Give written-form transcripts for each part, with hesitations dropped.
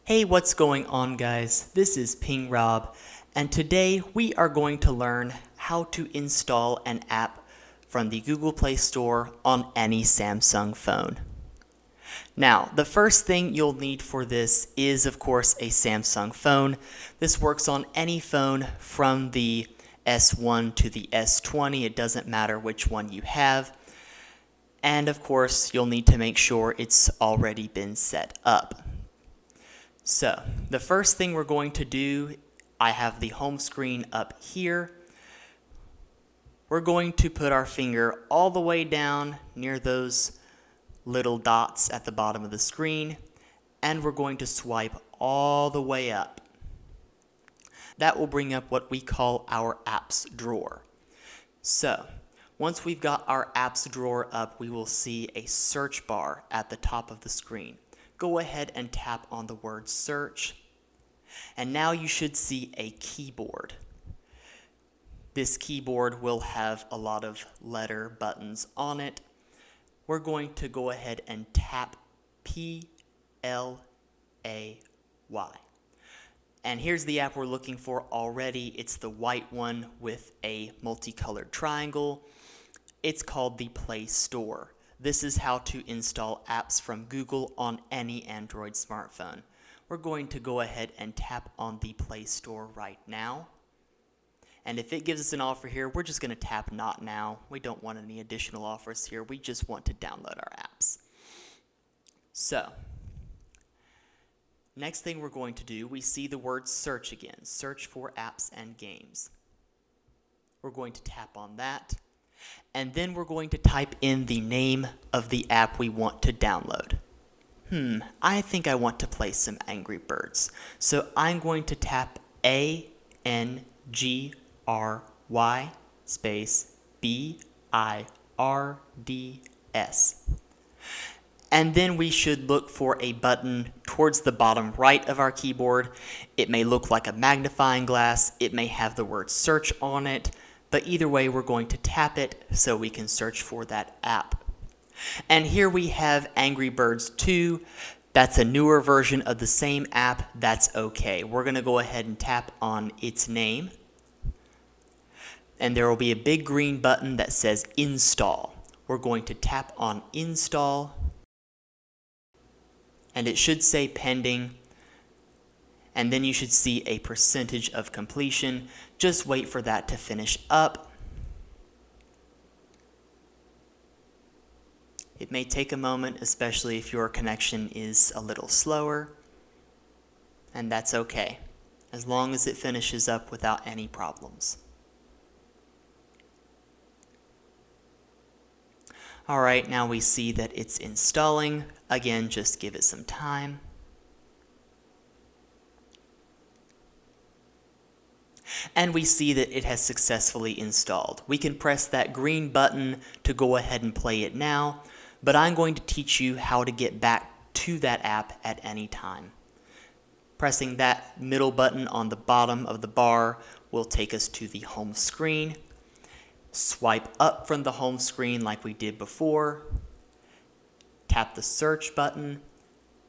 Hey, what's going on, guys? This is Ping Rob, and today we are going to learn how to install an app from the Google Play Store on any Samsung phone. Now, the first thing you'll need for this is, of course, a Samsung phone. This works on any phone from the S1 to the S20. It doesn't matter which one you have. And of course, you'll need to make sure it's already been set up. So, the first thing we're going to do, I have the home screen up here. We're going to put our finger all the way down near those little dots at the bottom of the screen, and we're going to swipe all the way up. That will bring up what we call our apps drawer. So, once we've got our apps drawer up, we will see a search bar at the top of the screen. Go ahead and tap on the word search, and now you should see a keyboard. This keyboard will have a lot of letter buttons on it. We're going to go ahead and tap P-L-A-Y. And here's the app we're looking for already. It's the white one with a multicolored triangle. It's called the Play Store. This is how to install apps from Google on any Android smartphone. We're going to go ahead and tap on the Play Store right now. And if it gives us an offer here, we're just going to tap Not Now. We don't want any additional offers here. We just want to download our apps. So, next thing we're going to do, we see the word search again. Search for apps and games. We're going to tap on that. And then we're going to type in the name of the app we want to download. I think I want to play some Angry Birds. So I'm going to tap A-N-G-R-Y space B-I-R-D-S. And then we should look for a button towards the bottom right of our keyboard. It may look like a magnifying glass. It may have the word search on it. But either way, we're going to tap it so we can search for that app. And here we have Angry Birds 2. That's a newer version of the same app. That's okay. We're going to go ahead and tap on its name. And there will be a big green button that says Install. We're going to tap on Install. And it should say Pending. And then you should see a percentage of completion. Just wait for that to finish up. It may take a moment, especially if your connection is a little slower. And that's okay, as long as it finishes up without any problems. Alright, now we see that it's installing. Again, just give it some time. And we see that it has successfully installed. We can press that green button to go ahead and play it now, but I'm going to teach you how to get back to that app at any time. Pressing that middle button on the bottom of the bar will take us to the home screen. Swipe up from the home screen like we did before. Tap the search button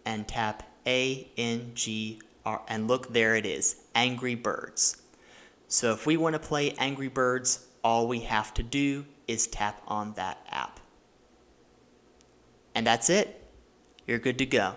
and tap A-N-G-R, and look, there it is, Angry Birds. So if we want to play Angry Birds, all we have to do is tap on that app. And that's it. You're good to go.